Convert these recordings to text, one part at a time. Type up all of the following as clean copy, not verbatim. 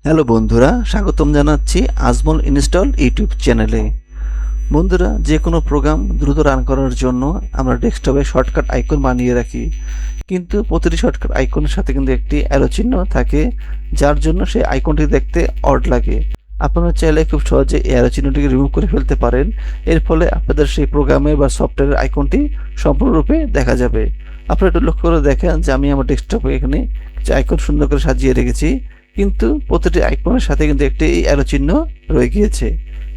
Hello বন্ধুরা, স্বাগতম জানাচ্ছি আজমল ইনস্টল ইউটিউব চ্যানেলে। বন্ধুরা, যে কোনো প্রোগ্রাম দ্রুত রান করার জন্য আমরা ডেস্কটপে শর্টকাট আইকন বানিয়ে রাখি, কিন্তু প্রতিটি শর্টকাট আইকনের সাথে কিন্তু একটি অ্যারো চিহ্ন থাকে, যার জন্য সেই আইকনটি দেখতে অড লাগে। আপনারা চাইলে খুব সহজে এই অ্যারো চিহ্নটিকে রিমুভ করে ফেলতে পারেন। এর ফলে আপনাদের সেই প্রোগ্রামের বা সফটওয়্যারের আইকনটি সম্পূর্ণরূপে দেখা যাবে। আপনারা একটু লক্ষ্য করে দেখেন যে আমি আমার ডেস্কটপে এখানে কিছু আইকন সুন্দর করে সাজিয়ে রেখেছি, কিন্তু প্রতিটি আইকনের সাথে কিন্তু একটি এই অ্যারো চিহ্ন রয়ে গিয়েছে।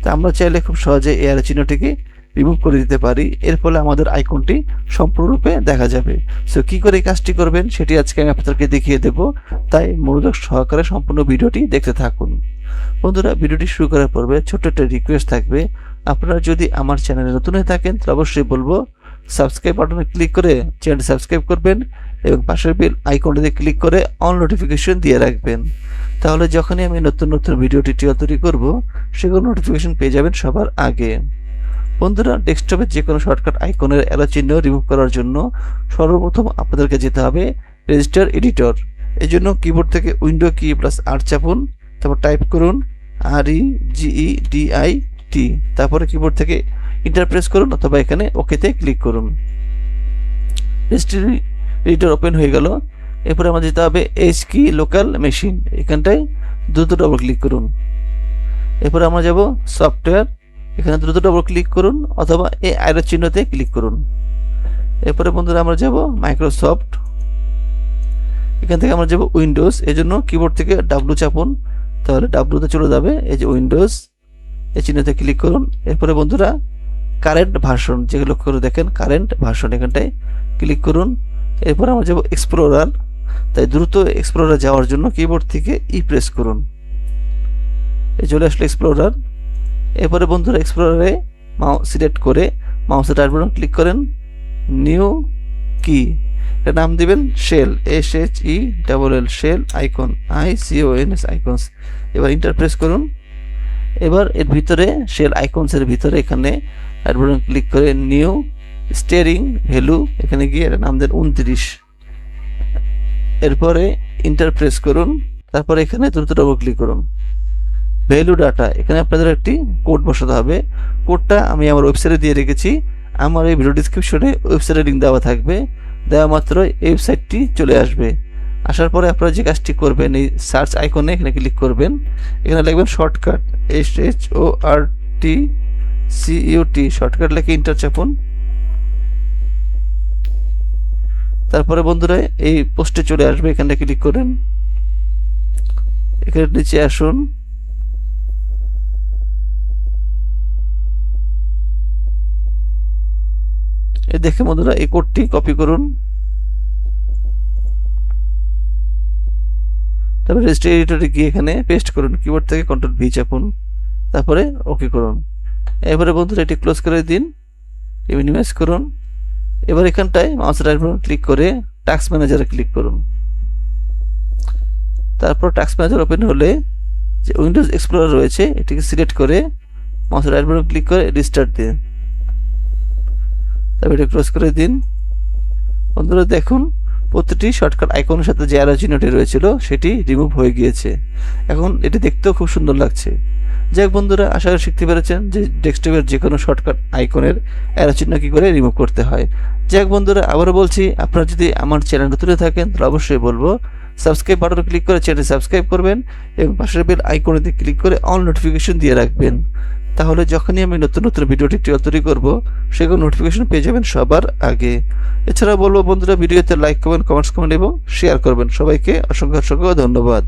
তা আমরা চাইলে খুব সহজে এই অ্যারো চিহ্নটিকে রিমুভ করে দিতে পারি। এর ফলে আমাদের আইকনটি সম্পূর্ণরূপে দেখা যাবে। সো কী করে এই কাজটি করবেন সেটি আজকে আমি আপনাদেরকে দেখিয়ে দেব, তাই মনোযোগ সহকারে সম্পূর্ণ ভিডিওটি দেখতে থাকুন। বন্ধুরা, ভিডিওটি শুরু করার পূর্বে ছোট্ট একটা রিকোয়েস্ট থাকবে। আপনারা যদি আমার চ্যানেলে নতুন হয়ে থাকেন তাহলে অবশ্যই বলবো সাবস্ক্রাইব বাটনে ক্লিক করে চ্যানেলটি সাবস্ক্রাইব করবেন এবং পাশের বেল আইকনটিতে ক্লিক করে অল নোটিফিকেশন দিয়ে রাখবেন। তাহলে যখনই আমি নতুন নতুন ভিডিও টিউটোরিয়াল তৈরি করব, সেগুলো নোটিফিকেশন পেয়ে যাবেন সবার আগে। বন্ধুরা, ডেস্কটপের যে কোনো শর্টকাট আইকনের অ্যারো চিহ্ন রিমুভ করার জন্য সর্বপ্রথম আপনাদেরকে যেতে হবে রেজিস্টার এডিটর। এই জন্য কিবোর্ড থেকে উইন্ডো কি প্লাস আর চাপুন, তারপর টাইপ করুন REGEDIT, তারপরে কিবোর্ড থেকে ইন্টার প্রেস করুন অথবা এখানে ওকেতে ক্লিক করুন। রেজিস্টার এডিটর ওপেন হয়ে গেল। এরপরে আমাদের যেতে হবে এইচ কি লোকাল মেশিন, এখানটায় দ্রুত ডবল ক্লিক করুন। এরপরে আমরা যাব সফটওয়্যার, এখানে দ্রুত ডবল ক্লিক করুন অথবা এই অ্যারো চিহ্নতে ক্লিক করুন। এরপরে বন্ধুরা আমরা যাব মাইক্রোসফট, এখান থেকে আমরা যাব উইন্ডোজ, এই জন্য কিবোর্ড থেকে ডাব্লু চাপুন, তাহলে ডাব্লুতে চলে যাবে। এই যে উইন্ডোজ, এই চিহ্নতে ক্লিক করুন। এরপরে বন্ধুরা কারেন্ট ভার্সন, যেগুলো লক্ষ্য করে দেখেন কারেন্ট ভার্সন, এখানটায় ক্লিক করুন। এরপর আমরা যাব এক্সপ্লোরার, তাই দ্রুত এক্সপ্লোরার যাওয়ার জন্য কিবোর্ড থেকে প্রেস করুন। এই চলে আসলো এক্সপ্লোরার। এরপরে বন্ধুরা এক্সপ্লোরারে মাউস সিলেক্ট করে মাউসের রাইট বাটন ক্লিক করেন, নিউ কি, এর নাম দিবেন shell, SHELL shell icon, ICONS icons. এবার ইন্টার প্রেস করুন। এবার এর ভিতরে শেল আইকনসের ভিতরে এখানে রাইট বাটন ক্লিক করে নিউ স্টিয়ারিং ভ্যালু, এখানে গিয়ে এর নাম দেন 29। এরপরে ইন্টার প্রেস করুন, তারপরে এখানে দ্রুত ডবল ক্লিক করুন। ভ্যালু ডাটা, এখানে আপনাদের একটি কোড বসাতে হবে। কোডটা আমি আমার ওয়েবসাইটে দিয়ে রেখেছি, আমার এই ভিডিও ডিসক্রিপশনে ওয়েবসাইটের লিঙ্ক দেওয়া থাকবে। দেওয়া মাত্র এই ওয়েবসাইটটি চলে আসবে। আসার পরে আপনারা যে কাজটি করবেন, এই সার্চ আইকনে এখানে ক্লিক করবেন, এখানে লিখবেন শর্টকাট SHORTCUT, শর্টকাট লিখে ইন্টার চাপুন। তারপরে বন্ধুরা এই পোস্টে চলে আসবে, এখানে ক্লিক করেন, এখানে নিচে আসুন। এই দেখে বন্ধুরা এই কোডটি কপি করুন, তারপরে রেজিস্টার এডিটরে গিয়ে এখানে পেস্ট করুন, কিবোর্ড থেকে কন্ট্রোল ভি চাপুন, তারপরে ওকে করুন। এবারে বন্ধুরা এটি ক্লোজ করে দিন, মিনিমাইজ করুন। এবার এখানটায় মাউসের রাইট বাটন ক্লিক করে টাস্ক ম্যানেজারে ক্লিক করুন। তারপর টাস্ক ম্যানেজার ওপেন হলে যে উইন্ডোজ এক্সপ্লোরার রয়েছে এটিকে সিলেক্ট করে মাউসের রাইট বাটন ক্লিক করে রিস্টার্ট দিন, তারপর এটি ক্লোজ করে দিন। বন্ধুরা দেখুন প্রতিটি শর্টকাট আইকনের সাথে যে অ্যারো চিহ্নটি রয়েছিল সেটি রিমুভ হয়ে গিয়েছে। এখন এটি দেখতেও খুব সুন্দর লাগছে। যাক বন্ধুরা, আশা করি শিখতে পেরেছেন যে ডেস্কটপের যে কোনো শর্টকাট আইকনের অ্যারো চিহ্ন কী করে রিমুভ করতে হয়। যাক বন্ধুরা, আবারও বলছি, আপনারা যদি আমার চ্যানেল নতুন থাকেন তাহলে অবশ্যই বলবো সাবস্ক্রাইব বাটনে ক্লিক করে চ্যানেলটি সাবস্ক্রাইব করবেন এবং পাশের বেল আইকনেতে ক্লিক করে অল নোটিফিকেশন দিয়ে রাখবেন। তাহলে যখনই আমি নতুন নতুন ভিডিও টিউটোরিয়াল তৈরি করব, সেগুলো নোটিফিকেশন পেয়ে যাবেন সবার আগে। এছাড়া বলবো বন্ধুরা, ভিডিওতে লাইক করবেন, কমেন্টস করবেন এবং শেয়ার করবেন। সবাইকে অসংখ্য অসংখ্য ধন্যবাদ।